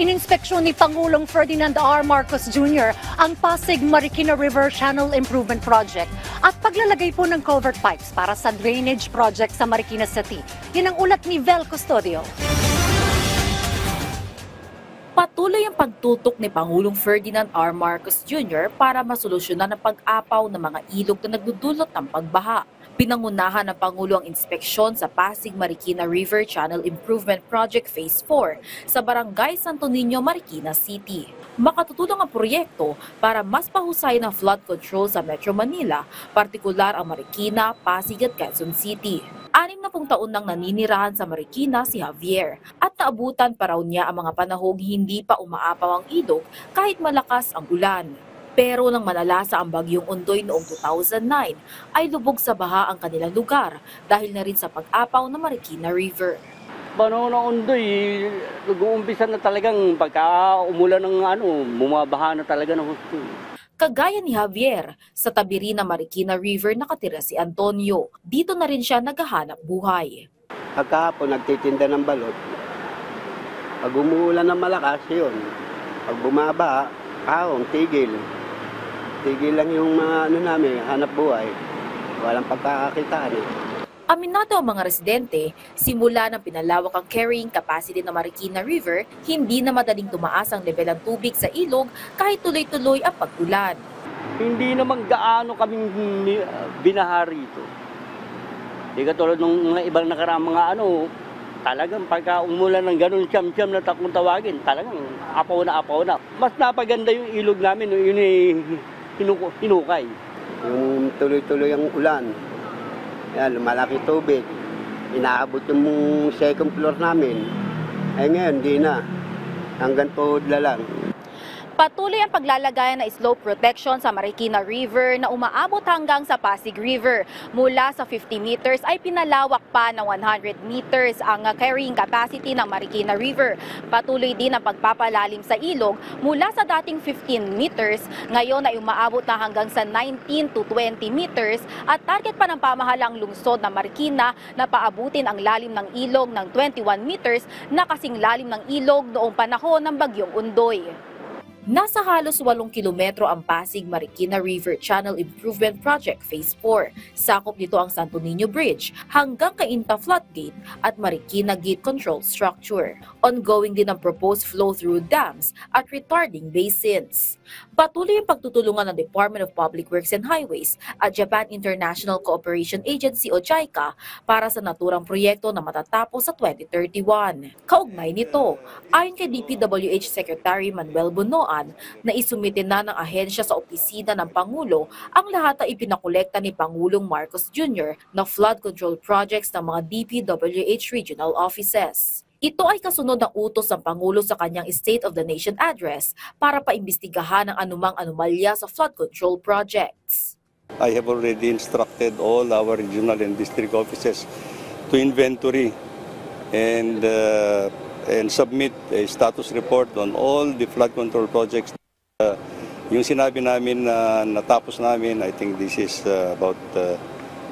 Ininspeksyon ni Pangulong Ferdinand R. Marcos Jr. ang Pasig-Marikina River Channel Improvement Project at paglalagay po ng culvert pipes para sa drainage project sa Marikina City. Yan ang ulat ni Vel Custodio. Patuloy ang pagtutok ni Pangulong Ferdinand R. Marcos Jr. para masolusyonan ang pag-apaw ng mga ilog na nagdudulot ng pagbaha. Pinangunahan ng Pangulo ang inspeksyon sa Pasig-Marikina River Channel Improvement Project Phase 4 sa Barangay Santo Niño, Marikina City. Makatutulong ang proyekto para mas pahusayin ang flood control sa Metro Manila, partikular ang Marikina, Pasig at Quezon City. 60 taon nang naninirahan sa Marikina si Javier at naabutan pa raw niya ang mga panahong hindi pa umaapaw ang ilog kahit malakas ang ulan. Pero nang manalasa ang bagyong Ondoy noong 2009 ay lubog sa baha ang kanilang lugar dahil na rin sa pag-apaw ng Marikina River. Panahon ng Ondoy, nag-uumpisa na talagang pagka umulan ng bumabaha na talaga ng husto. Kagaya ni Javier, sa tabi rin ng Marikina River nakatira si Antonio. Dito na rin siya naghahanap buhay. Pagkahapon nagtitinda ng balot. Pag umuulan ng malakas, yun. Pag bumaba, tigil. Tigil lang yung namin, hanap buhay. Walang pagkakakitaan eh. Aminado ang mga residente, simula ng pinalawak ang carrying capacity ng Marikina River, hindi na madaling tumaas ang level ng tubig sa ilog kahit tuloy-tuloy ang pag-ulan. Hindi naman gaano kaming binaha rito. Hindi katulad ng mga ibang nakaraang mga talagang pagka umulan ng ganun siyam-siyam na takong tawagin, talagang apaw na. Mas napaganda yung ilog namin, yun hinukay. Yung tuloy-tuloy ang ulan. Yan, malaki tubig. Inaabot yung second floor namin. Ngayon, di na. Hanggang tuhod na lang. Patuloy ang paglalagayan ng slope protection sa Marikina River na umaabot hanggang sa Pasig River. Mula sa 50 meters ay pinalawak pa ng 100 meters ang carrying capacity ng Marikina River. Patuloy din ang pagpapalalim sa ilog mula sa dating 15 meters, ngayon ay umaabot na hanggang sa 19 to 20 meters at target pa ng pamahalang lungsod ng Marikina na paabutin ang lalim ng ilog ng 21 meters na kasing lalim ng ilog noong panahon ng bagyong Ondoy. Nasa halos 8 kilometro ang Pasig-Marikina River Channel Improvement Project Phase 4. Sakop nito ang Santo Niño Bridge hanggang Cainta Floodgate at Marikina Gate Control Structure. Ongoing din ang proposed flow-through dams at retarding basins. Patuloy ang pagtutulungan ng Department of Public Works and Highways at Japan International Cooperation Agency o JICA para sa naturang proyekto na matatapos sa 2031. Kaugnay nito, ayon kay DPWH Secretary Manuel Bonoan, na isumite na ng ahensya sa opisina ng Pangulo ang lahat na ipinakolekta ni Pangulong Marcos Jr. na flood control projects ng mga DPWH regional offices. Ito ay kasunod ng utos ng Pangulo sa kanyang State of the Nation address para paimbestigahan ang anumang anomalya sa flood control projects. I have already instructed all our regional and district offices to inventory and submit a status report on all the flood control projects. Yung sinabi namin na natapos namin, I think this is about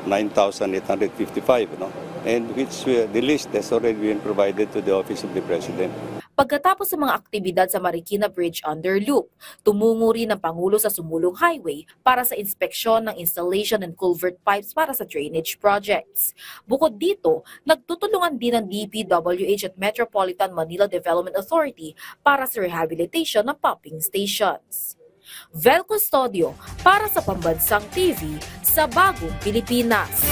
9,855, no? And which the list has already been provided to the Office of the President. Pagkatapos ng mga aktibidad sa Marikina Bridge under loop, tumungo rin ang Pangulo sa Sumulong Highway para sa inspeksyon ng installation and culvert pipes para sa drainage projects. Bukod dito, nagtutulungan din ng DPWH at Metropolitan Manila Development Authority para sa rehabilitation ng pumping stations. Vel Custodio para sa Pambansang TV sa Bagong Pilipinas.